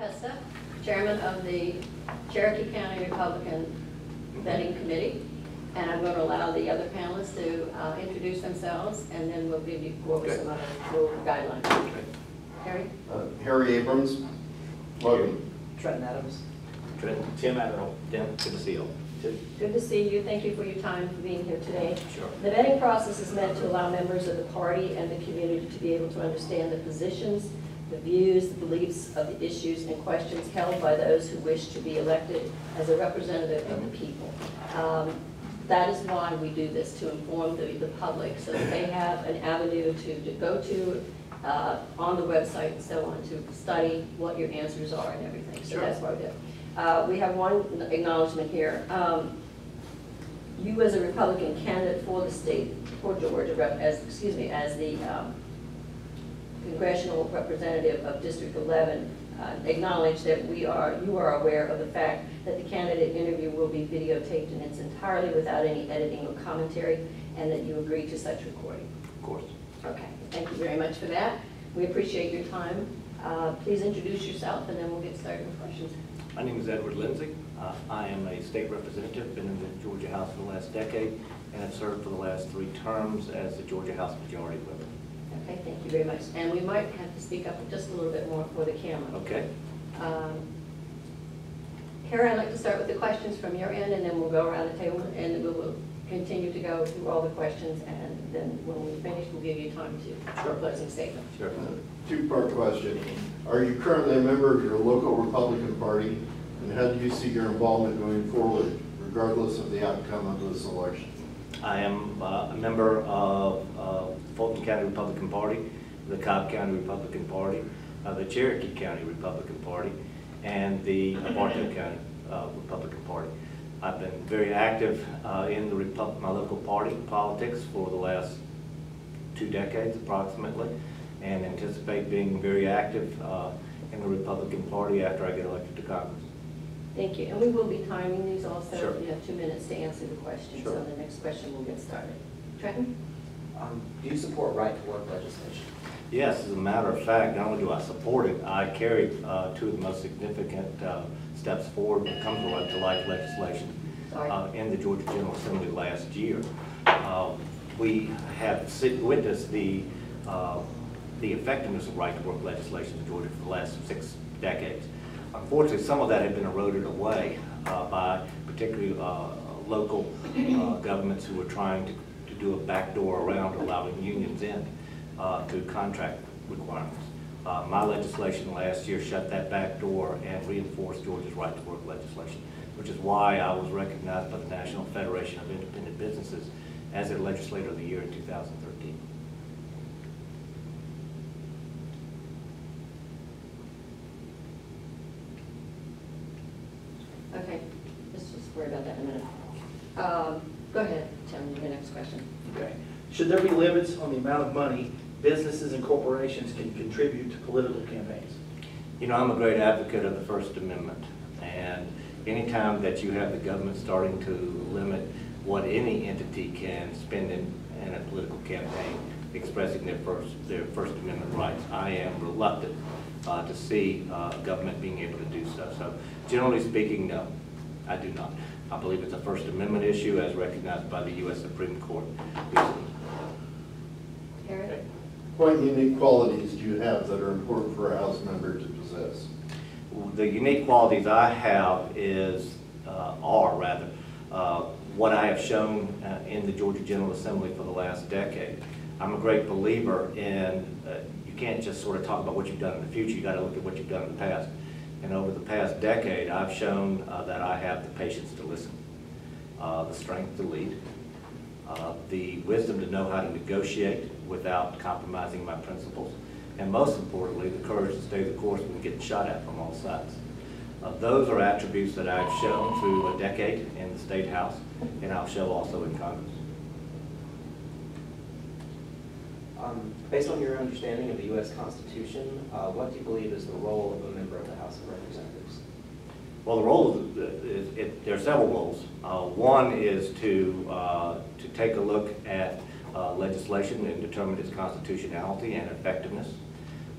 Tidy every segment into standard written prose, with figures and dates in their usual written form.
Pesta, Chairman of the Cherokee County Republican Vetting Committee. And I'm going to allow the other panelists to introduce themselves, and then we'll give you go over some other rule guidelines. Okay. Harry? Harry Abrams. Logan. Trenton Adams. Tim Adderall. Good to see you. Good to see you. Thank you for your time for being here today. Sure. The vetting process is meant to allow members of the party and the community to be able to understand the positions, the views, the beliefs of the issues and questions held by those who wish to be elected as a representative of the people. That is why we do this, to inform the public so that they have an avenue to go to on the website and so on to study what your answers are and everything. So that's why we do it. We have one acknowledgement here. You as a Republican candidate for the state, for Georgia, as the congressional representative of District 11, acknowledge that you are aware of the fact that the candidate interview will be videotaped and it's entirely without any editing or commentary, and that you agree to such recording. Of course. Okay, thank you very much for that. We appreciate your time. Please introduce yourself and then we'll get started with questions. My name is Edward Lindsay. I am a state representative, been in the Georgia House for the last decade, and have served for the last 3 terms as the Georgia House Majority Whip. Okay, thank you very much. And we might have to speak up just a little bit more for the camera. Okay. Kara, I'd like to start with the questions from your end, and then we'll go around the table, and we will continue to go through all the questions, and then when we finish, we'll give you time to a closing statement. Sure. Two-part question. Are you currently a member of your local Republican Party, and how do you see your involvement going forward, regardless of the outcome of this election? I am a member of Fulton County Republican Party, the Cobb County Republican Party, the Cherokee County Republican Party, and the Bartow County Republican Party. I've been very active in my local party politics for the last 2 decades approximately, and anticipate being very active in the Republican Party after I get elected to Congress. Thank you. And we will be timing these also. Sure. You have 2 minutes to answer the questions. Sure. So the next question will get started. Trenton? Do you support right-to-work legislation? Yes, as a matter of fact, not only do I support it, I carried 2 of the most significant steps forward when it comes to right-to-life legislation in the Georgia General Assembly last year. We have witnessed the effectiveness of right-to-work legislation in Georgia for the last 6 decades. Unfortunately, some of that had been eroded away by particularly local governments who were trying to do a backdoor around allowing unions in to contract requirements. My legislation last year shut that back door and reinforced Georgia's right-to-work legislation, which is why I was recognized by the National Federation of Independent Businesses as a Legislator of the Year in 2013. Okay, let's just worry about that in a minute. Go ahead, Tim, your next question. Okay. Should there be limits on the amount of money businesses and corporations can contribute to political campaigns? You know, I'm a great advocate of the First Amendment, and anytime that you have the government starting to limit what any entity can spend in a political campaign, expressing their First Amendment rights, I am reluctant to see government being able to do so. So, generally speaking, no, I do not. I believe it's a First Amendment issue as recognized by the U.S. Supreme Court recently. Harry? What unique qualities do you have that are important for a House member to possess? The unique qualities I have are what I have shown in the Georgia General Assembly for the last decade. I'm a great believer in you can't just sort of talk about what you've done in the future, you got to look at what you've done in the past. And over the past decade, I've shown that I have the patience to listen, the strength to lead, the wisdom to know how to negotiate without compromising my principles, and most importantly, the courage to stay the course when getting shot at from all sides. Those are attributes that I've shown through a decade in the State House, and I'll show also in Congress. Based on your understanding of the U.S. Constitution, what do you believe is the role of a member of the House of Representatives? Well, the role there are several roles. One is to take a look at legislation and determine its constitutionality and effectiveness.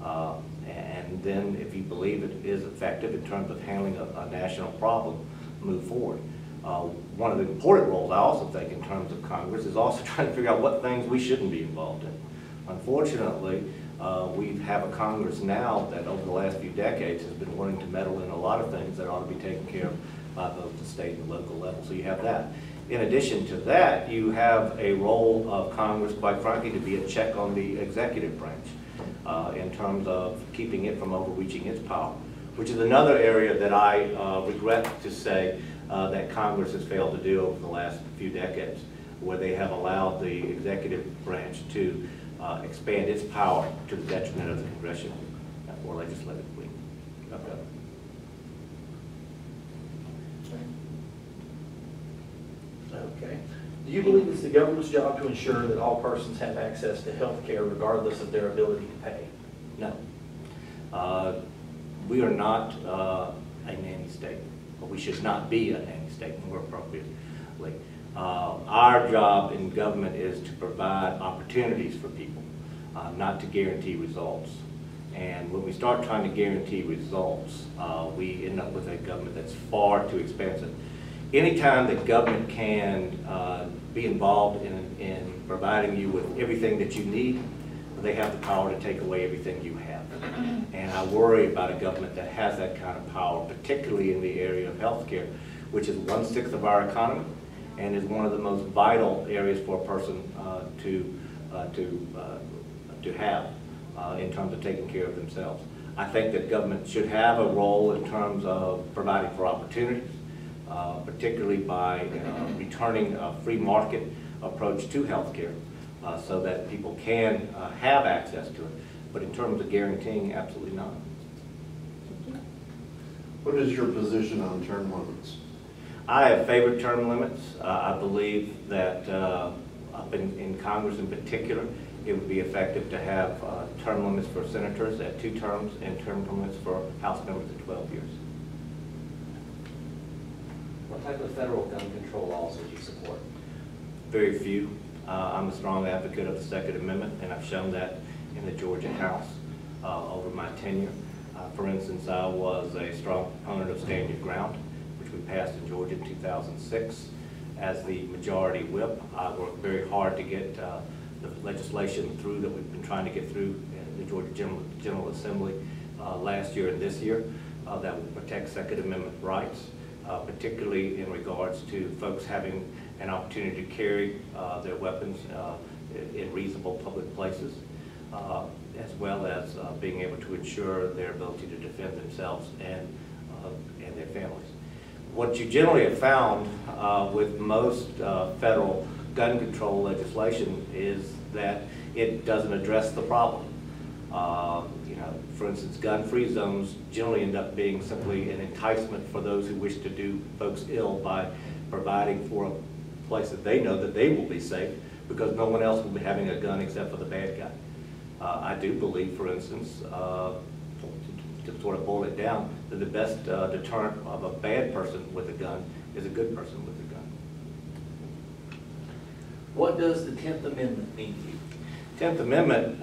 And then if you believe it is effective in terms of handling a national problem, move forward. One of the important roles I also think in terms of Congress is also trying to figure out what things we shouldn't be involved in. Unfortunately, we have a Congress now that over the last few decades has been wanting to meddle in a lot of things that ought to be taken care of by both the state and local level. So you have that. In addition to that, you have a role of Congress, quite frankly, to be a check on the executive branch in terms of keeping it from overreaching its power, which is another area that I regret to say that Congress has failed to do over the last few decades, where they have allowed the executive branch to expand its power to the detriment of the congressional or legislative wing of government. Okay. Do you believe it's the government's job to ensure that all persons have access to health care regardless of their ability to pay? No. We are not a nanny state, but we should not be a nanny state more appropriately. Our job in government is to provide opportunities for people, not to guarantee results. And when we start trying to guarantee results, we end up with a government that's far too expensive. Anytime that government can be involved in providing you with everything that you need, they have the power to take away everything you have. And I worry about a government that has that kind of power, particularly in the area of healthcare, which is 1/6 of our economy and is one of the most vital areas for a person to have in terms of taking care of themselves. I think that government should have a role in terms of providing for opportunities, particularly by returning a free market approach to healthcare so that people can have access to it. But in terms of guaranteeing, absolutely not. What is your position on term limits? I have favored term limits. I believe that up in Congress in particular, it would be effective to have term limits for senators at 2 terms and term limits for House members at 12 years. What type of federal gun control laws would you support? Very few. I'm a strong advocate of the Second Amendment, and I've shown that in the Georgia House over my tenure. For instance, I was a strong proponent of Stand Your Ground, which we passed in Georgia in 2006. As the majority whip, I worked very hard to get the legislation through that we've been trying to get through in the Georgia General Assembly last year and this year that will protect Second Amendment rights, particularly in regards to folks having an opportunity to carry their weapons in reasonable public places, as well as being able to ensure their ability to defend themselves and their families. What you generally have found with most federal gun control legislation is that it doesn't address the problem. For instance, gun-free zones generally end up being simply an enticement for those who wish to do folks ill by providing for a place that they know that they will be safe because no one else will be having a gun except for the bad guy. I do believe, for instance, to sort of boil it down, that the best deterrent of a bad person with a gun is a good person with a gun. What does the 10th Amendment mean to you? 10th Amendment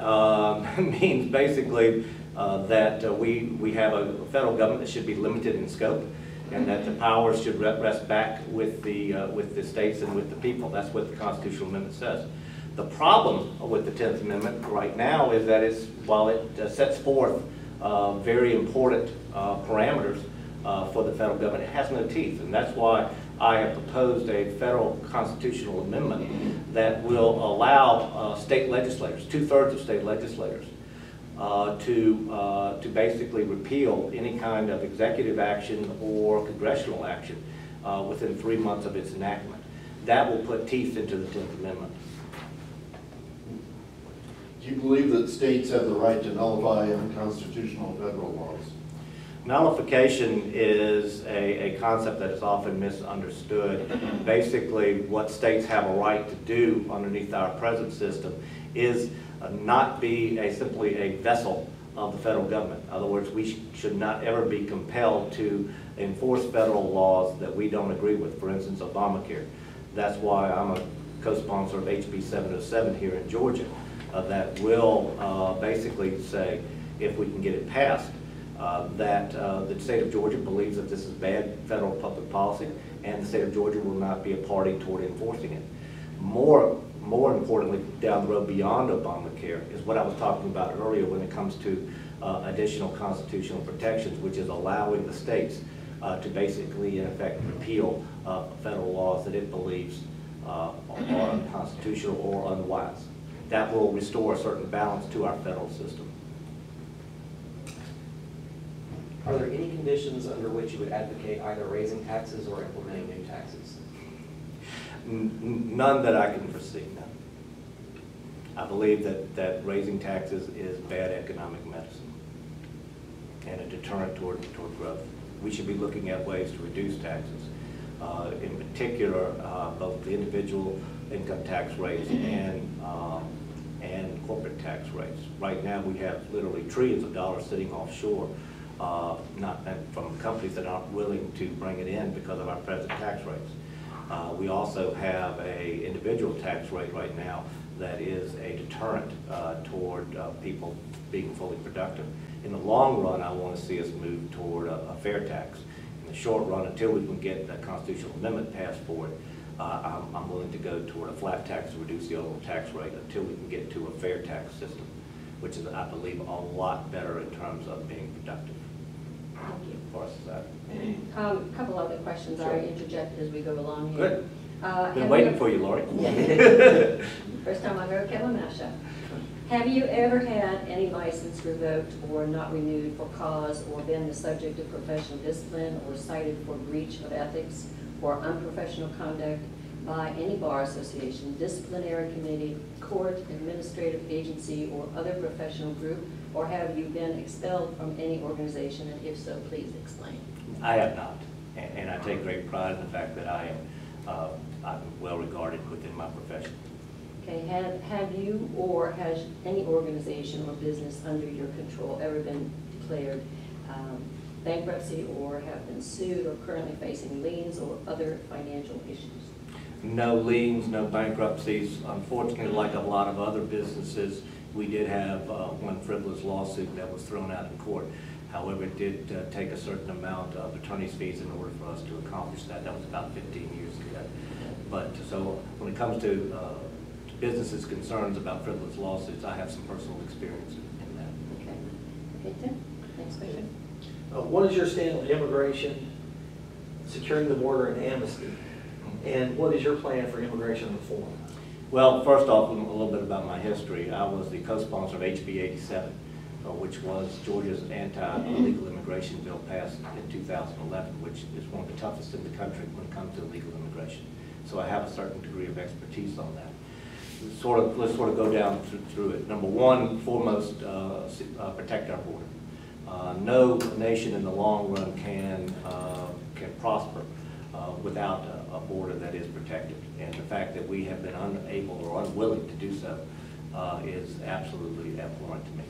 means basically that we have a federal government that should be limited in scope, and that the powers should rest back with the states and with the people. That's what the constitutional amendment says. The problem with the 10th Amendment right now is that while it sets forth very important parameters for the federal government, it has no teeth, and that's why I have proposed a federal constitutional amendment that will allow state legislators, 2/3 of state legislators, to basically repeal any kind of executive action or congressional action within 3 months of its enactment. That will put teeth into the 10th Amendment. Do you believe that states have the right to nullify unconstitutional federal laws? Nullification is a concept that is often misunderstood. Basically, what states have a right to do underneath our present system is not be simply a vessel of the federal government. In other words, we should not ever be compelled to enforce federal laws that we don't agree with. For instance, Obamacare. That's why I'm a co-sponsor of HB 707 here in Georgia that will basically say if we can get it passed, that the state of Georgia believes that this is bad federal public policy, and the state of Georgia will not be a party toward enforcing it. More importantly, down the road beyond Obamacare is what I was talking about earlier when it comes to additional constitutional protections, which is allowing the states to basically, in effect, repeal federal laws that it believes are unconstitutional or unwise. That will restore a certain balance to our federal system. Are there any conditions under which you would advocate either raising taxes or implementing new taxes? None that I can foresee, no. I believe that raising taxes is bad economic medicine and a deterrent toward growth. We should be looking at ways to reduce taxes. In particular, both the individual income tax rates and corporate tax rates. Right now, we have literally trillions of dollars sitting offshore, from companies that aren't willing to bring it in because of our present tax rates. We also have a individual tax rate right now that is a deterrent toward people being fully productive. In the long run, I want to see us move toward a fair tax. In the short run, until we can get a constitutional amendment passed for it, I'm willing to go toward a flat tax to reduce the overall tax rate until we can get to a fair tax system, which is, I believe, a lot better in terms of being productive Thank you. for our society. A couple other questions Sure. I interject as we go along here. Good. Have Been waiting you- for you, Lori. First time I've heard Kalamasha. Have you ever had any license revoked or not renewed for cause, or been the subject of professional discipline, or cited for breach of ethics or unprofessional conduct by any bar association, disciplinary committee, court, administrative agency, or other professional group? Or have you been expelled from any organization, and if so, please explain. I have not, and I take great pride in the fact that I'm well regarded within my profession. Okay, have you or has any organization or business under your control ever been declared bankruptcy, or have been sued, or currently facing liens or other financial issues? No liens, no bankruptcies. Unfortunately, like a lot of other businesses, we did have one frivolous lawsuit that was thrown out in court. However, it did take a certain amount of attorney's fees in order for us to accomplish that. That was about 15 years ago. But so when it comes to businesses' concerns about frivolous lawsuits, I have some personal experience in that. Okay. Okay, Tim, next question. What is your stand on immigration, securing the border, and amnesty? And what is your plan for immigration reform? Well, first off, a little bit about my history. I was the co-sponsor of HB 87, which was Georgia's anti-illegal immigration bill passed in 2011, which is one of the toughest in the country when it comes to illegal immigration. So I have a certain degree of expertise on that. Let's go down through it. Number one, foremost, protect our border. No nation in the long run can prosper without a border that is protected. And the fact that we have been unable or unwilling to do so is absolutely abhorrent to me.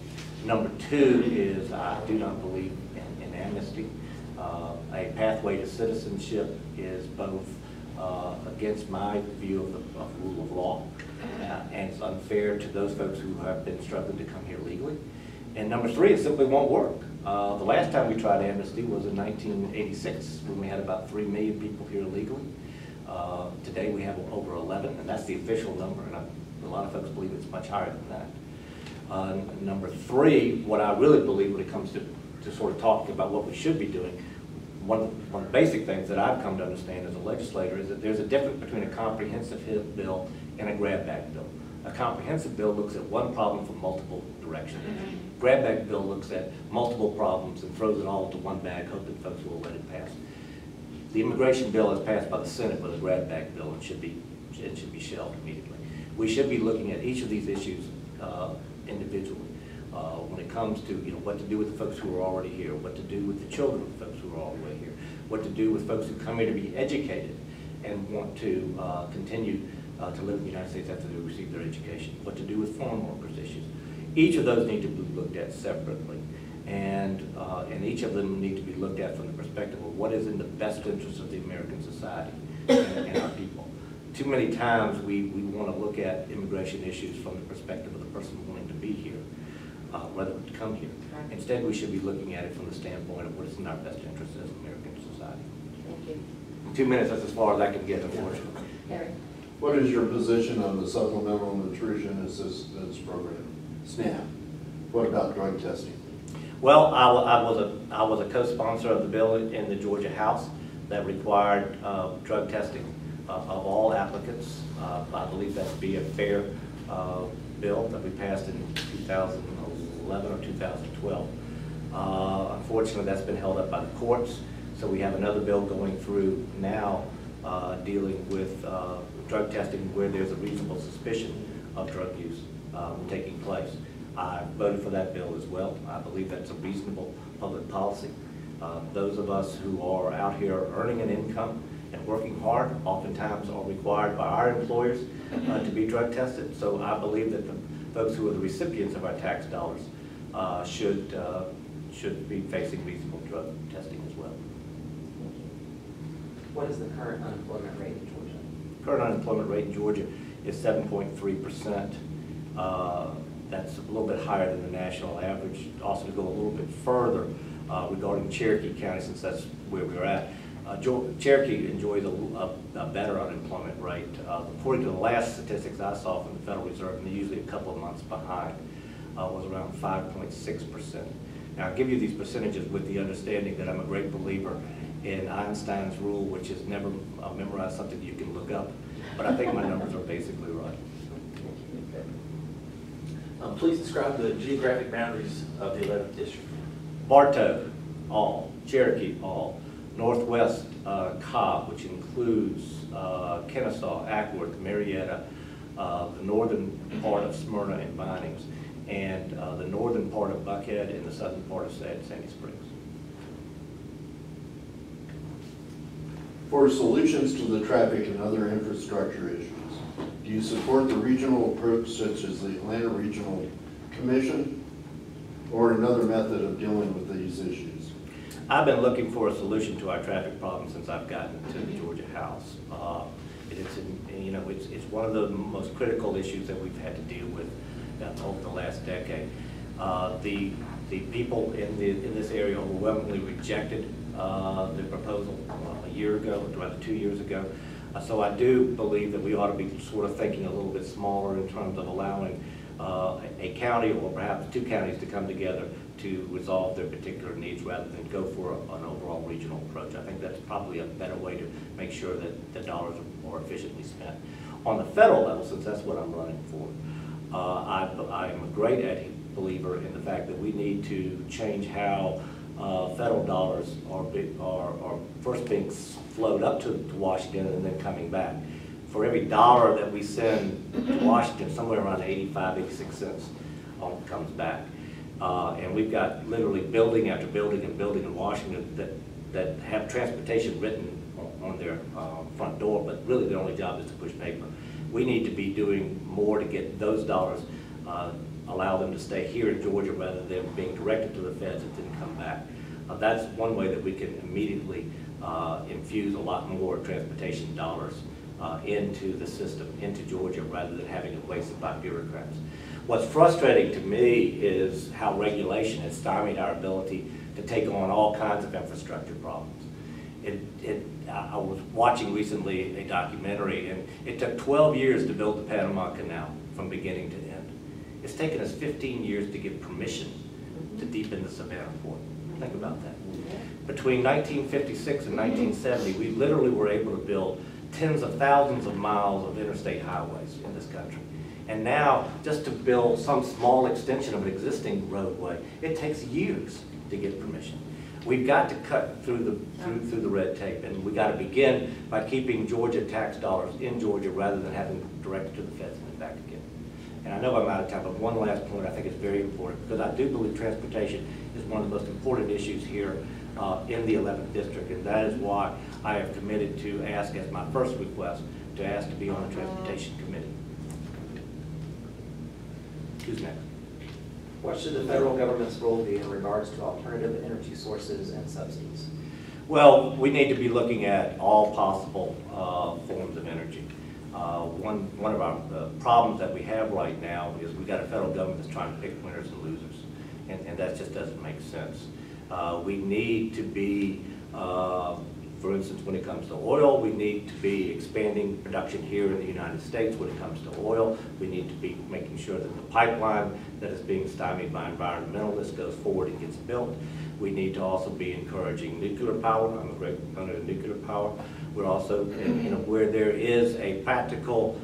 Number two is I do not believe in amnesty. A pathway to citizenship is both against my view of rule of law, and it's unfair to those folks who have been struggling to come here legally. And number three, it simply won't work. The last time we tried amnesty was in 1986, when we had about 3 million people here illegally. Today we have over 11, and that's the official number, and a lot of folks believe it's much higher than that. Number three, what I really believe when it comes to sort of talking about what we should be doing, one of the basic things that I've come to understand as a legislator is that there's a difference between a comprehensive bill and a grab bag bill. A comprehensive bill looks at one problem from multiple directions. Grab bag bill looks at multiple problems and throws it all into one bag, hoping folks will let it pass. The immigration bill is passed by the Senate with a grab bag bill and should be shelved immediately. We should be looking at each of these issues individually. When it comes to what to do with the folks who are already here, what to do with the children of the folks who are already here, what to do with folks who come here to be educated and want to continue to live in the United States after they receive their education, what to do with foreign workers issues. Each of those need to be looked at separately, and each of them need to be looked at from the perspective of what is in the best interest of the American society and our people. Too many times we want to look at immigration issues from the perspective of the person wanting to be here. rather than come here. Instead, we should be looking at it from the standpoint of what is in our best interest as American society. Thank you. 2 minutes, that's as far as I can get, unfortunately. Harry? What is your position on the Supplemental Nutrition Assistance Program, SNAP? What about drug testing? Well, I was a co-sponsor of the bill in the Georgia House that required drug testing of all applicants. I believe that to be a fair bill that we passed in 2011 or 2012. Unfortunately, that's been held up by the courts, so we have another bill going through now dealing with drug testing where there's a reasonable suspicion of drug use taking place. I voted for that bill as well. I believe that's a reasonable public policy. Those of us who are out here earning an income and working hard oftentimes are required by our employers to be drug tested. So I believe that the folks who are the recipients of our tax dollars should be facing reasonable drug testing as well. What is the current unemployment rate in Georgia? Current unemployment rate in Georgia is 7.3%. That's a little bit higher than the national average. Also, to go a little bit further regarding Cherokee County, since that's where we're at, Cherokee enjoys a better unemployment rate. According to the last statistics I saw from the Federal Reserve, and they're usually a couple of months behind, was around 5.6%. Now, I'll give you these percentages with the understanding that I'm a great believer in Einstein's rule, which is never memorize something you can look up, but I think my numbers are basically right. Please describe the geographic boundaries of the 11th district. Bartow, all. Cherokee, all. Northwest Cobb, which includes Kennesaw, Ackworth, Marietta, the northern part of Smyrna and Vinings, and the northern part of Buckhead and the southern part of Sandy Springs. For solutions to the traffic and other infrastructure issues, do you support the regional approach such as the Atlanta Regional Commission or another method of dealing with these issues? I've been looking for a solution to our traffic problem since I've gotten to the Georgia House. It's one of the most critical issues that we've had to deal with over the last decade. The people in this area overwhelmingly rejected the proposal a year ago, or rather 2 years ago. So I do believe that we ought to be sort of thinking a little bit smaller in terms of allowing a county or perhaps two counties to come together to resolve their particular needs rather than go for an overall regional approach. I think that's probably a better way to make sure that the dollars are more efficiently spent. On the federal level, since that's what I'm running for, I'm a great believer in the fact that we need to change how federal dollars are first being flowed up to Washington and then coming back. For every dollar that we send to Washington, somewhere around 85, 86 cents comes back. And we've got literally building after building and building in Washington that have transportation written on their front door, but really their only job is to push paper. We need to be doing more to get those dollars, allow them to stay here in Georgia rather than being directed to the feds and then come back. That's one way that we can immediately infuse a lot more transportation dollars into the system, into Georgia, rather than having it wasted by bureaucrats. What's frustrating to me is how regulation has stymied our ability to take on all kinds of infrastructure problems. I was watching recently a documentary, and it took 12 years to build the Panama Canal from beginning to end. It's taken us 15 years to get permission to deepen the Savannah Port. Think about that. Between 1956 and 1970, we literally were able to build tens of thousands of miles of interstate highways in this country. And now, just to build some small extension of an existing roadway, it takes years to get permission. We've got to cut through the red tape, and we've got to begin by keeping Georgia tax dollars in Georgia rather than having them directed to the feds and then back again. And I know I'm out of time, but one last point I think is very important, because I do believe transportation is one of the most important issues here in the 11th District, and that is why I have committed to ask, as my first request, to ask to be on the Transportation Committee. Who's next? What should the federal government's role be in regards to alternative energy sources and subsidies? Well, we need to be looking at all possible forms of energy. One of our problems that we have right now is we've got a federal government that's trying to pick winners and losers, and that just doesn't make sense. We need to be, for instance, when it comes to oil, we need to be expanding production here in the United States. When it comes to oil, we need to be making sure that the pipeline that is being stymied by environmentalists goes forward and gets built. We need to also be encouraging nuclear power. I'm a great proponent of nuclear power. We're also, where there is a practical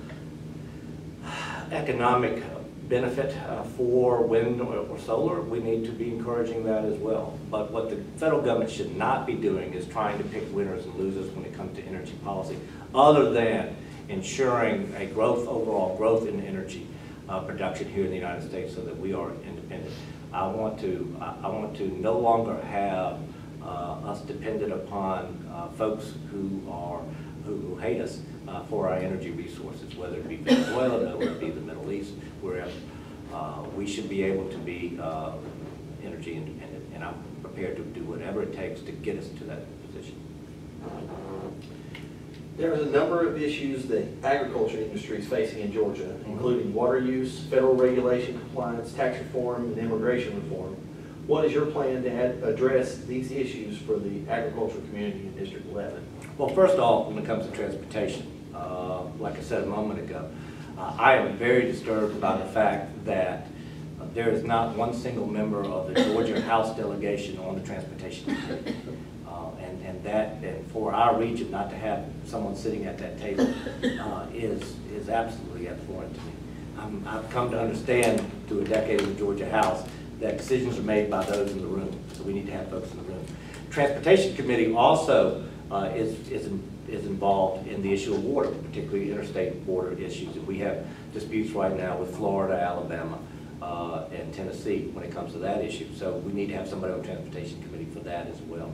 economic benefit for wind or solar, we need to be encouraging that as well. But what the federal government should not be doing is trying to pick winners and losers when it comes to energy policy, other than ensuring a overall growth in energy production here in the United States so that we are independent. I want to no longer have us dependent upon folks who hate us for our energy resources, whether it be Venezuela, whether it be the Middle East, wherever. We should be able to be energy independent, and I'm prepared to do whatever it takes to get us to that position. There's a number of issues that agriculture industry is facing in Georgia, including water use, federal regulation compliance, tax reform, and immigration reform. What is your plan to address these issues for the agricultural community in District 11? Well, first off, when it comes to transportation, like I said a moment ago, I am very disturbed by the fact that there is not one single member of the Georgia House delegation on the transportation committee. And for our region not to have someone sitting at that table is absolutely abhorrent to me. I've come to understand through a decade of the Georgia House that decisions are made by those in the room, so we need to have folks in the room. Transportation Committee also is involved in the issue of water, particularly interstate water issues. And we have disputes right now with Florida, Alabama, and Tennessee when it comes to that issue. So we need to have somebody on the Transportation Committee for that as well.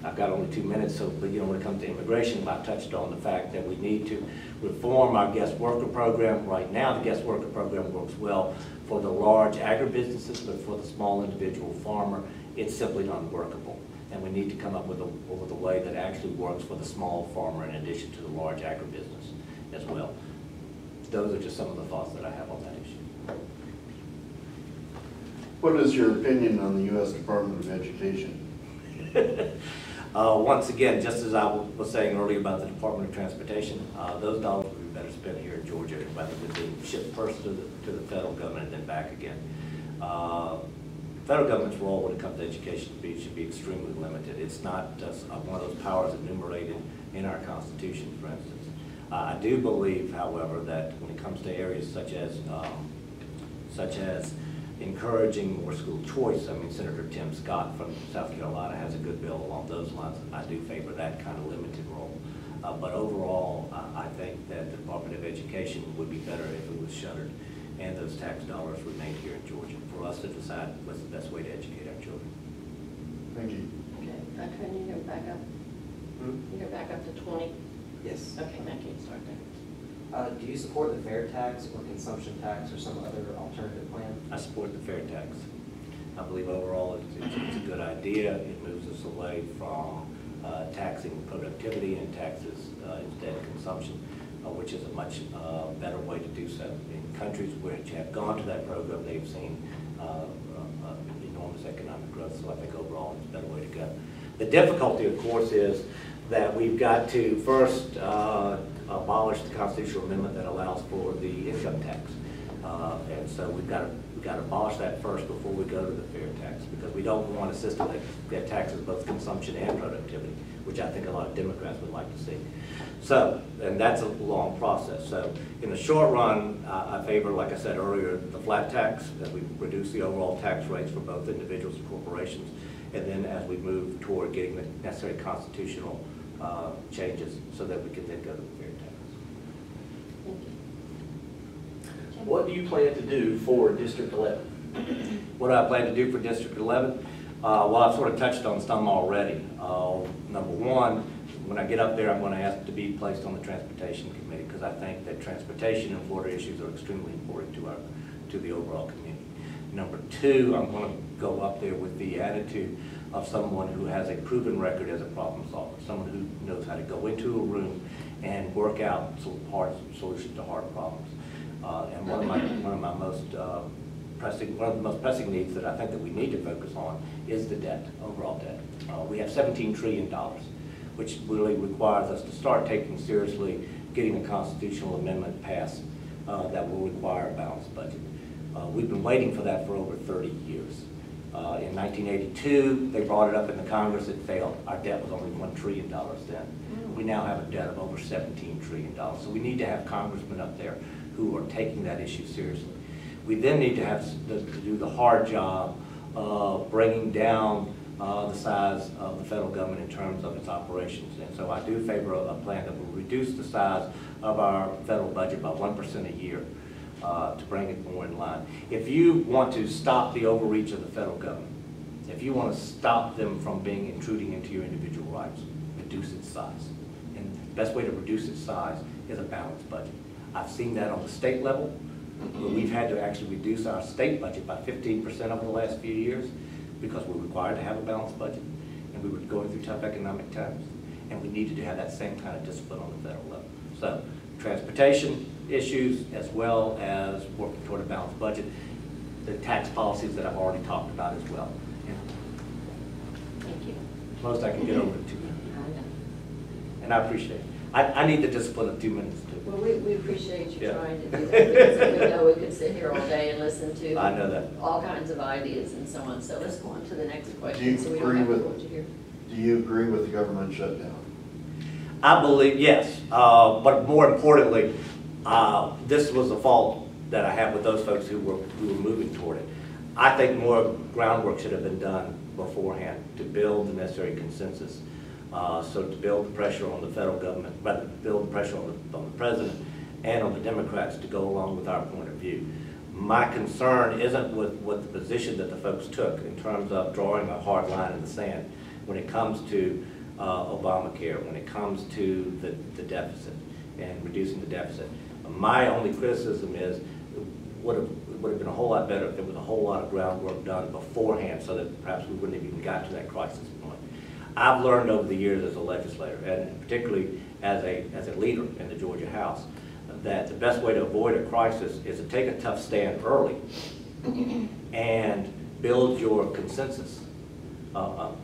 I've got only 2 minutes, so but, when it comes to immigration, I touched on the fact that we need to reform our guest worker program. Right now, the guest worker program works well for the large agribusinesses, but for the small individual farmer, it's simply unworkable. And we need to come up with a way that actually works for the small farmer in addition to the large agribusiness as well. Those are just some of the thoughts that I have on that issue. What is your opinion on the U.S. Department of Education? Once again, just as I was saying earlier about the Department of Transportation, those dollars would be better spent here in Georgia rather than being shipped first to the federal government and then back again. Federal government's role when it comes to education should be extremely limited. It's not just one of those powers enumerated in our Constitution, for instance. I do believe, however, that when it comes to areas such as encouraging more school choice, I mean, Senator Tim Scott from South Carolina has a good bill along those lines. I do favor that kind of limited role. But overall, I think that the Department of Education would be better if it was shuttered and those tax dollars remained here in Georgia for us to decide what's the best way to educate our children. Thank you. Okay, can you go back up? You go back up to 20? Yes. Okay, thank you, start there. Do you support the fair tax or consumption tax or some other alternative plan? I support the fair tax. I believe overall it's a good idea. It moves us away from taxing productivity and taxes instead of consumption, which is a much better way to do so. In countries which have gone to that program, they've seen enormous economic growth, so I think overall it's a better way to go. The difficulty, of course, is that we've got to first abolish the constitutional amendment that allows for the income tax. And so we've got to abolish that first before we go to the fair tax, because we don't want a system that taxes both consumption and productivity, which I think a lot of Democrats would like to see. So, and that's a long process. So in the short run, I favor, like I said earlier, the flat tax, that we reduce the overall tax rates for both individuals and corporations. And then as we move toward getting the necessary constitutional changes so that we can then go to the fair tax. Thank you. What do you plan to do for District 11? What do I plan to do for District 11? Well, I've sort of touched on some already. Number one, when I get up there, I'm going to ask to be placed on the Transportation Committee, because I think that transportation and Florida issues are extremely important to the overall community. Number two, I'm going to go up there with the attitude of someone who has a proven record as a problem solver, someone who knows how to go into a room and work out solutions to hard problems. And one of the most pressing needs that I think that we need to focus on is the debt, overall debt. We have $17 trillion, which really requires us to start taking seriously getting a constitutional amendment passed that will require a balanced budget. We've been waiting for that for over 30 years. In 1982, they brought it up in the Congress, it failed. Our debt was only $1 trillion then. We now have a debt of over $17 trillion. So we need to have congressmen up there who are taking that issue seriously. We then need to have to do the hard job of bringing down the size of the federal government in terms of its operations. And so I do favor a plan that will reduce the size of our federal budget by 1% a year to bring it more in line. If you want to stop the overreach of the federal government, if you want to stop them from intruding into your individual rights, reduce its size. And the best way to reduce its size is a balanced budget. I've seen that on the state level, where we've had to actually reduce our state budget by 15% over the last few years because we're required to have a balanced budget, and we were going through tough economic times, and we needed to have that same kind of discipline on the federal level. So transportation issues as well as working toward a balanced budget, the tax policies that I've already talked about as well. Thank you. Most I can get over in 2 minutes. And I appreciate it. I need the discipline of 2 minutes too. Well, we appreciate you Yeah. trying to do that, because we know we could sit here all day and listen to I know that. all kinds of ideas and so on. So let's go on to the next Do you question, so we don't agree have to with- hold you here. Do you agree with the government shutdown? I believe, yes, but more importantly, this was a fault that I have with those folks who were moving toward it. I think more groundwork should have been done beforehand to build the necessary consensus. So to build the pressure on the federal government, rather build the pressure on the president and on the Democrats to go along with our point of view. My concern isn't with the position that the folks took in terms of drawing a hard line in the sand when it comes to Obamacare, when it comes to the deficit and reducing the deficit. My only criticism is it would have been a whole lot better if there was a whole lot of groundwork done beforehand so that perhaps we wouldn't have even got to that crisis point. I've learned over the years as a legislator, and particularly as a leader in the Georgia House, that the best way to avoid a crisis is to take a tough stand early and build your consensus on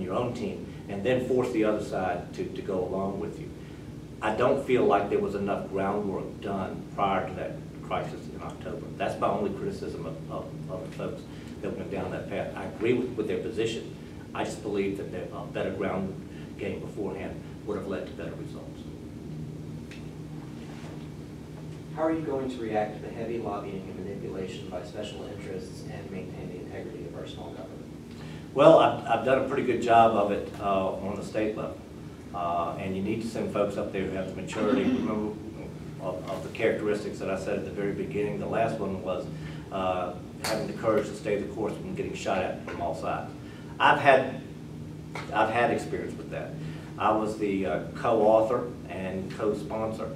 your own team, and then force the other side to go along with you. I don't feel like there was enough groundwork done prior to that crisis in October. That's my only criticism of the folks that went down that path. I agree with their position. I just believe that a better ground game beforehand would have led to better results. How are you going to react to the heavy lobbying and manipulation by special interests and maintain the integrity of our small government? Well, I've done a pretty good job of it on the state level. And you need to send folks up there who have the maturity, remember, of the characteristics that I said at the very beginning. The last one was having the courage to stay the course when getting shot at from all sides. I've had experience with that. I was the co-author and co-sponsor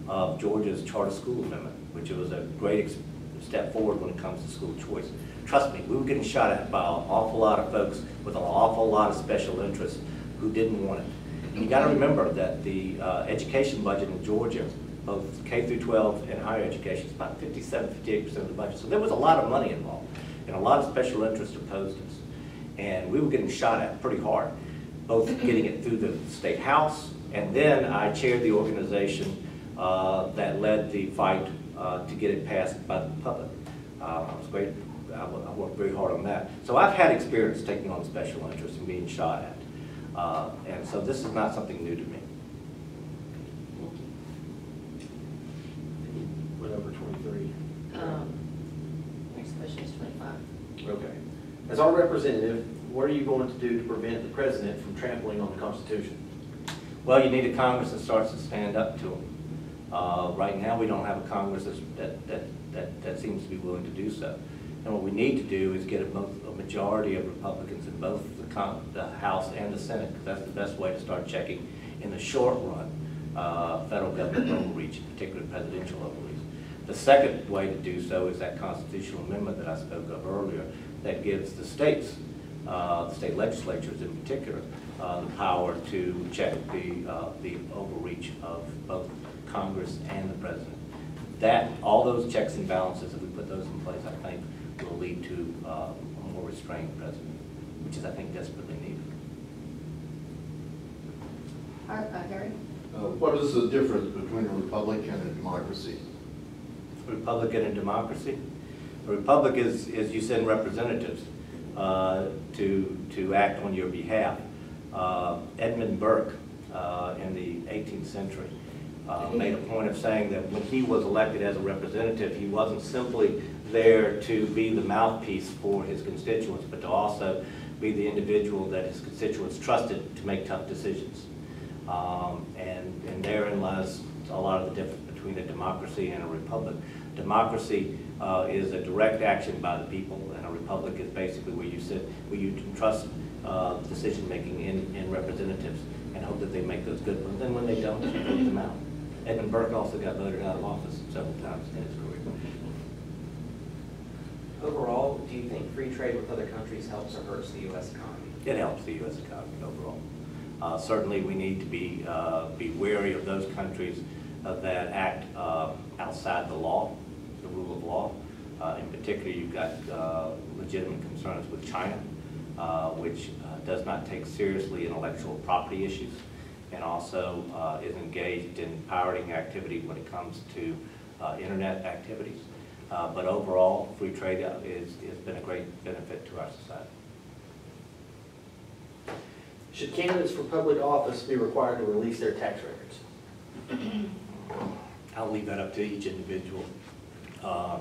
of Georgia's charter school amendment, which was a great step forward when it comes to school choice. Trust me, we were getting shot at by an awful lot of folks with an awful lot of special interests who didn't want it. And you got to remember that the education budget in Georgia, both K through 12 and higher education, is about 57–58% of the budget. So there was a lot of money involved, and a lot of special interests opposed us. And we were getting shot at pretty hard, both getting it through the state house, and then I chaired the organization that led the fight to get it passed by the public. It was great. I worked very hard on that. So I've had experience taking on special interests and being shot at. And so this is not something new to me. Went over 23. Next question is 25. Okay. As our representative, what are you going to do to prevent the president from trampling on the Constitution? Well, you need a Congress that starts to stand up to them. Right now, we don't have a Congress that seems to be willing to do so. And what we need to do is get a majority of Republicans in both the House and the Senate, because that's the best way to start checking, in the short run, federal government overreach, particularly presidential overreach. The second way to do so is that constitutional amendment that I spoke of earlier that gives the states the state legislatures in particular, the power to check the overreach of both Congress and the president. That, all those checks and balances, if we put those in place, I think will lead to a more restrained president, which is, I think, desperately needed. Harry? What is the difference between a republic and a democracy? Republic and a democracy. A republic is you send representatives to act on your behalf. Edmund Burke in the 18th century made a point of saying that when he was elected as a representative, he wasn't simply there to be the mouthpiece for his constituents, but to also be the individual that his constituents trusted to make tough decisions. And therein lies a lot of the difference between a democracy and a republic. Democracy is a direct action by the people, and a republic is basically where you trust decision-making in representatives and hope that they make those good ones. And when they don't, you vote them out. Edmund Burke also got voted out of office several times in his career. Overall, do you think free trade with other countries helps or hurts the U.S. economy? It helps the U.S. economy overall. Certainly, we need to be wary of those countries that act outside the law, the rule of law. In particular, you've got legitimate concerns with China, which does not take seriously intellectual property issues, and also is engaged in pirating activity when it comes to internet activities. But overall, free trade has been a great benefit to our society. Should candidates for public office be required to release their tax records? I'll leave that up to each individual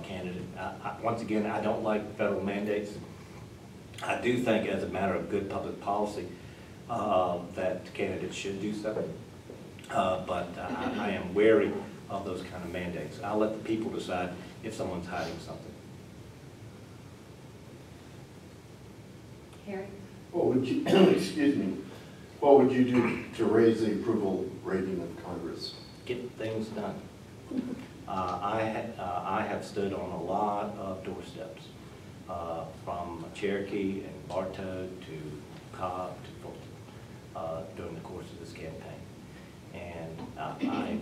candidate. Once again, I don't like federal mandates. I do think, as a matter of good public policy, that candidates should do so. But I am wary of those kind of mandates. I'll let the people decide if someone's hiding something. Harry? What would you, excuse me, what would you do to raise the approval rating of Congress? Get things done. I have stood on a lot of doorsteps, from Cherokee and Bartow to Cobb to Fulton during the course of this campaign. And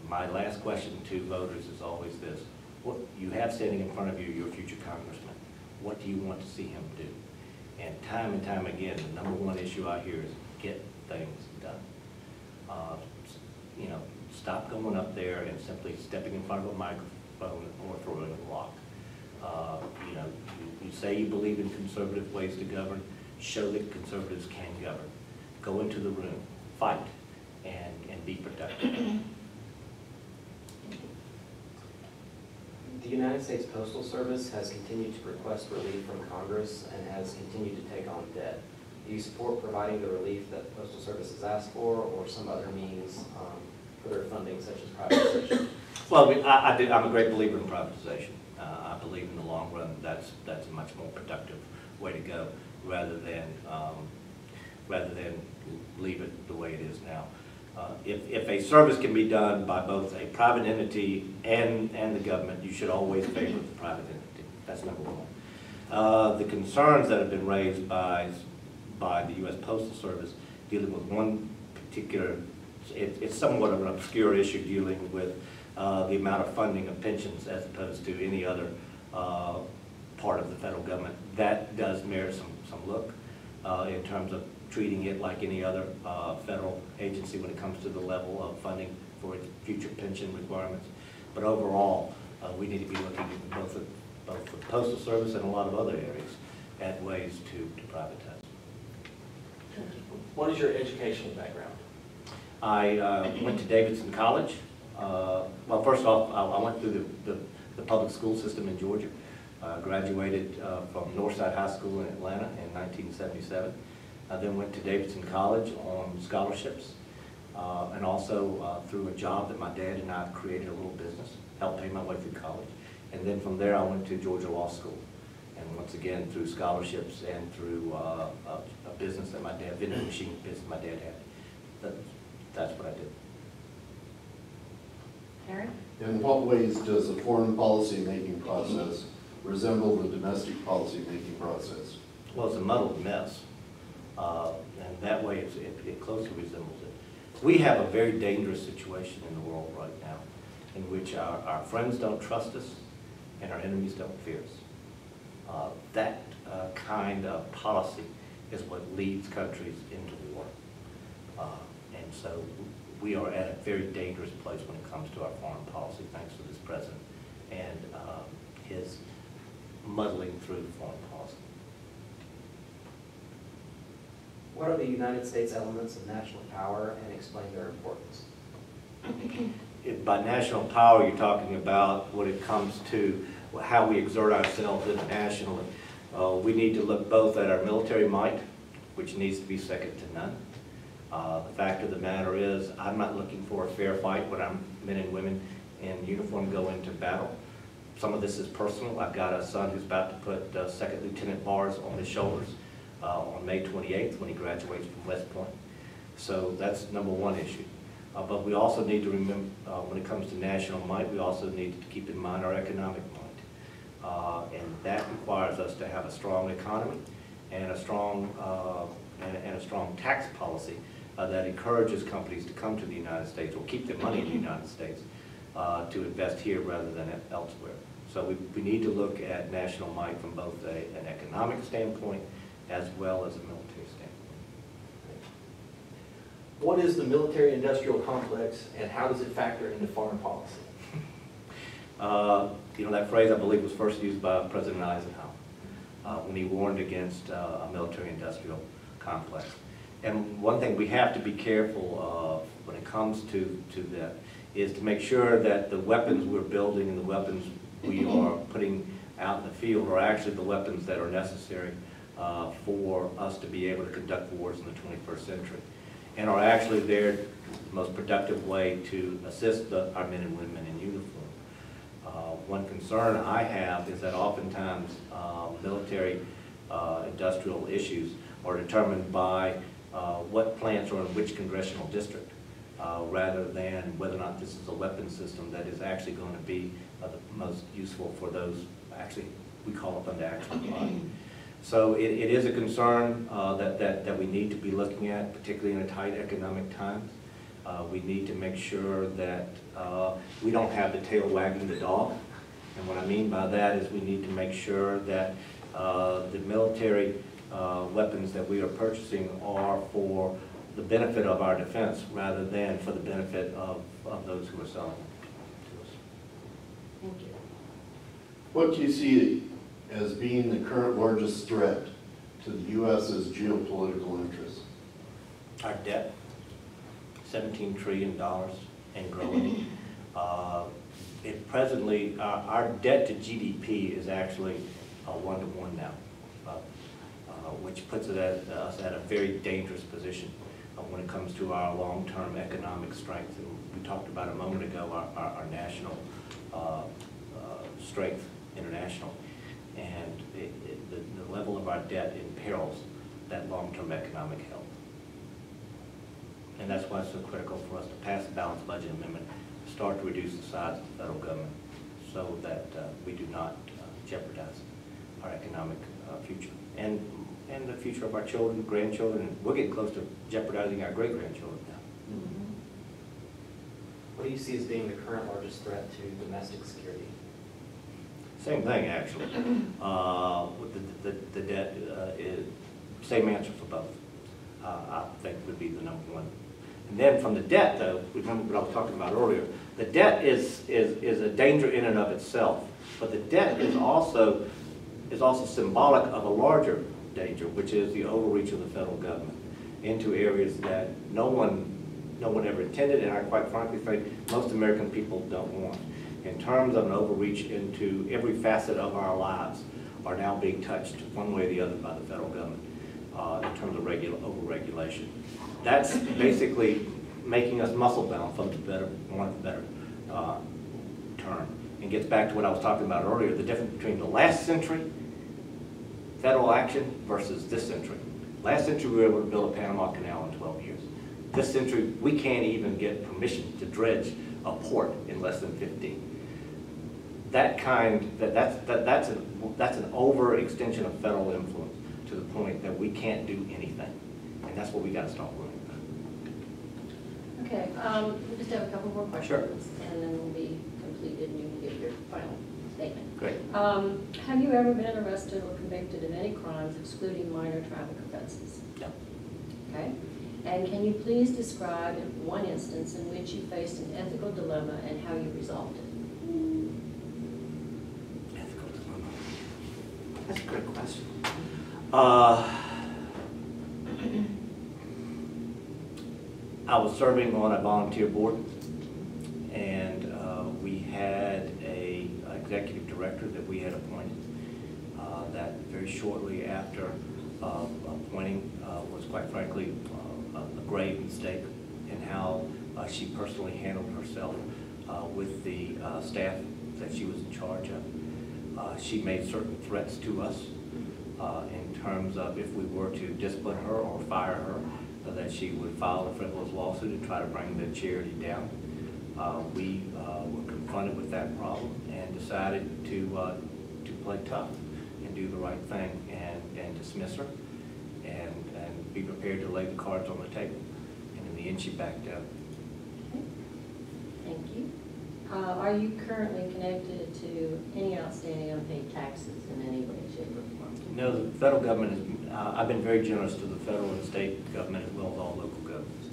my last question to voters is always this: what you have standing in front of you, your future congressman, what do you want to see him do? And time again, the number one issue I hear is get things done. You know, stop going up there and simply stepping in front of a microphone or throwing a rock. You know, you say you believe in conservative ways to govern, show that conservatives can govern. Go into the room, fight, and be productive. The United States Postal Service has continued to request relief from Congress and has continued to take on debt. Do you support providing the relief that the Postal Service has asked for, or some other means for their funding, such as privatization? Well, I'm a great believer in privatization. I believe in the long run that's a much more productive way to go, rather than leave it the way it is now. If a service can be done by both a private entity and the government, you should always favor the private entity. That's number one. The concerns that have been raised by the U.S. Postal Service dealing with one particular, it's somewhat of an obscure issue dealing with the amount of funding of pensions as opposed to any other part of the federal government. That does merit some look in terms of treating it like any other federal agency when it comes to the level of funding for its future pension requirements. But overall, we need to be looking at both the Postal Service and a lot of other areas at ways to privatize. What is your educational background? I went to Davidson College. Well, first off, I went through the public school system in Georgia. Graduated from Northside High School in Atlanta in 1977. I then went to Davidson College on scholarships, and also through a job that my dad and I created a little business, helped pay my way through college. And then from there I went to Georgia Law School. And once again, through scholarships and through a business that my dad, vending machine business my dad had. That's what I did. Harry? In what ways does the foreign policy making process resemble the domestic policy making process? Well, it's a muddled mess, and that way it closely resembles it. We have a very dangerous situation in the world right now, in which our friends don't trust us and our enemies don't fear us. That kind of policy is what leads countries into war. And so we are at a very dangerous place when it comes to our foreign policy, thanks to this president and his muddling through foreign policy. What are the United States elements of national power, and explain their importance? By national power, you're talking about when it comes to how we exert ourselves internationally. We need to look both at our military might, which needs to be second to none. The fact of the matter is, I'm not looking for a fair fight when our men and women in uniform go into battle. Some of this is personal. I've got a son who's about to put second lieutenant bars on his shoulders on May 28th when he graduates from West Point. So that's number one issue. But we also need to remember, when it comes to national might, we also need to keep in mind our economic might. And that requires us to have a strong economy and a strong tax policy that encourages companies to come to the United States or keep their money in the United States to invest here rather than elsewhere. So we need to look at national might from both an economic standpoint as well as a military standpoint. What is the military-industrial complex, and how does it factor into foreign policy? You know, that phrase, I believe, was first used by President Eisenhower when he warned against a military-industrial complex. And one thing we have to be careful of when it comes to that is to make sure that the weapons we're building and the weapons we are putting out in the field are actually the weapons that are necessary for us to be able to conduct wars in the 21st century, and are actually the most productive way to assist our men and women in uniform. One concern I have is that oftentimes military industrial issues are determined by what plants are in which congressional district, rather than whether or not this is a weapon system that is actually going to be the most useful for those, actually, we call it under actual fire. So it is a concern that we need to be looking at, particularly in a tight economic times. We need to make sure that we don't have the tail wagging the dog. And what I mean by that is we need to make sure that the military weapons that we are purchasing are for the benefit of our defense rather than for the benefit of those who are selling them to us. Thank you. What do you see as being the current largest threat to the U.S.'s geopolitical interests? Our debt, $17 trillion and growing. Presently, our debt to GDP is actually 1-to-1 now, which puts us at a very dangerous position when it comes to our long-term economic strength. And we talked about a moment ago our national strength, international, and the level of our debt imperils that long-term economic health. And that's why it's so critical for us to pass a balanced budget amendment, start to reduce the size of the federal government so that we do not jeopardize our economic future and the future of our children, grandchildren, and we're getting close to jeopardizing our great-grandchildren now. Mm-hmm. What do you see as being the current largest threat to domestic security? Same thing, actually. The debt is same answer for both. I think would be the number one. And then from the debt, though, remember what I was talking about earlier. The debt is a danger in and of itself, but the debt is also symbolic of a larger danger, which is the overreach of the federal government into areas that no one ever intended, and I quite frankly think most American people don't want. In terms of an overreach into every facet of our lives are now being touched one way or the other by the federal government in terms of overregulation. That's basically making us muscle-bound, for want of a better term, and gets back to what I was talking about earlier, the difference between the last century federal action versus this century. Last century we were able to build a Panama Canal in 12 years. This century we can't even get permission to dredge a port in less than 15. That's an overextension of federal influence. to the point that we can't do anything. And that's what we got to start worrying about. Okay, we'll just have a couple more questions. Sure. And then we'll be completed and you can give your final statement. Great. Have you ever been arrested or convicted of any crimes excluding minor traffic offenses? Yeah. Okay. And can you please describe one instance in which you faced an ethical dilemma and how you resolved it? Ethical dilemma. That's a great question. I was serving on a volunteer board, and we had a executive director that we had appointed. That very shortly after appointing was quite frankly a grave mistake in how she personally handled herself with the staff that she was in charge of. She made certain threats to us in terms of if we were to discipline her or fire her, that she would file a frivolous lawsuit and try to bring the charity down. We were confronted with that problem and decided to play tough and do the right thing and dismiss her and be prepared to lay the cards on the table. And in the end, she backed down. Okay. Thank you. Are you currently connected to any outstanding unpaid taxes in any way, shape, or form? No, the federal government has, I've been very generous to the federal and state government as well as all local governments.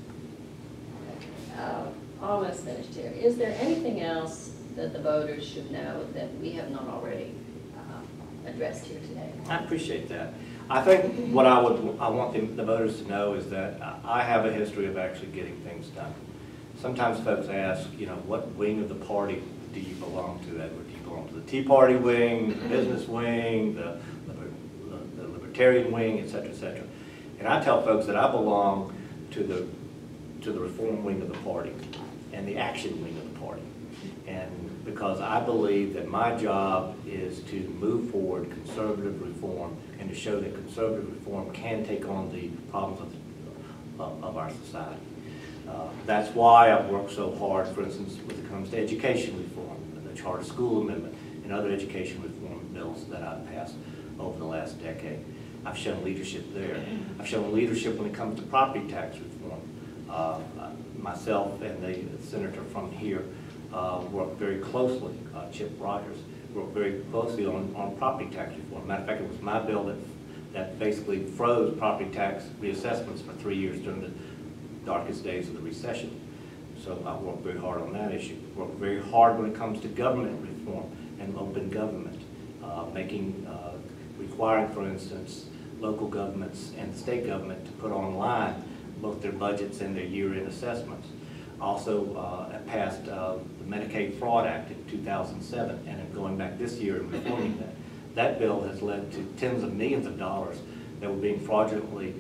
Okay. Almost finished here. Is there anything else that the voters should know that we have not already addressed here today? I appreciate that. I think what I want the voters to know is that I have a history of actually getting things done. Sometimes folks ask, you know, what wing of the party do you belong to, Edward? Do you belong to the Tea Party wing, the business wing, the libertarian wing, et cetera, et cetera? And I tell folks that I belong to the reform wing of the party and the action wing of the party. And because I believe that my job is to move forward conservative reform and to show that conservative reform can take on the problems of our society. That's why I've worked so hard, for instance, when it comes to education reform, the Charter School Amendment, and other education reform bills that I've passed over the last decade. I've shown leadership there. I've shown leadership when it comes to property tax reform. Myself and the senator from here worked very closely, Chip Rogers, worked very closely on property tax reform. Matter of fact, it was my bill that basically froze property tax reassessments for 3 years during the darkest days of the recession. So I worked very hard on that issue. Worked very hard when it comes to government reform and open government, requiring, for instance, local governments and the state government to put online both their budgets and their year-end assessments. Also passed the Medicaid Fraud Act in 2007, and then going back this year and reforming that. That bill has led to tens of millions of dollars that were being fraudulently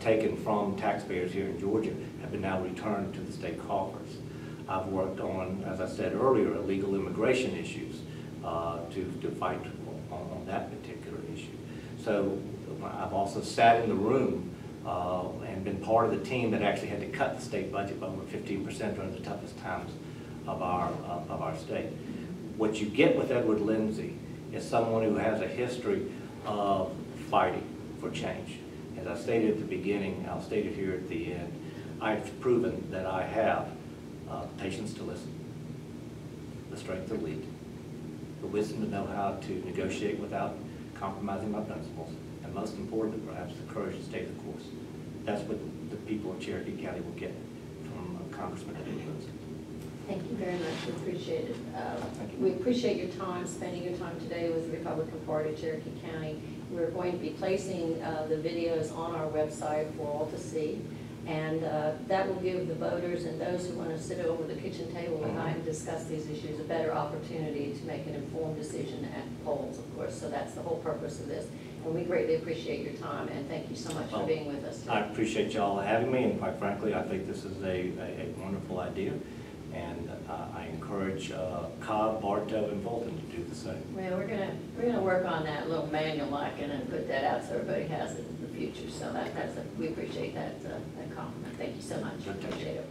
taken from taxpayers here in Georgia have been now returned to the state coffers. I've worked on, as I said earlier, illegal immigration issues to fight on that particular issue. So I've also sat in the room and been part of the team that actually had to cut the state budget by over 15% during the toughest times of our state. What you get with Edward Lindsay is someone who has a history of fighting for change. As I stated at the beginning, I'll state it here at the end, I've proven that I have patience to listen, the strength to lead, the wisdom to know how to negotiate without compromising my principles, and most importantly, perhaps, the courage to stay the course. That's what the people of Cherokee County will get from Congressman Edward Lindsay. Thank you very much. We appreciate it. We appreciate your time, spending your time today with the Republican Party of Cherokee County. We're going to be placing the videos on our website for all to see. And that will give the voters and those who want to sit over the kitchen table with I and discuss these issues a better opportunity to make an informed decision at polls, of course. So that's the whole purpose of this. And we greatly appreciate your time, and thank you so much for being with us today. I appreciate y'all having me, and quite frankly, I think this is a wonderful idea. And I encourage Cobb, Bartow, and Fulton to do the same. Well, we're gonna work on that little manual like and put that out so everybody has it in the future. So we appreciate that compliment. Thank you so much. Good. Appreciate it.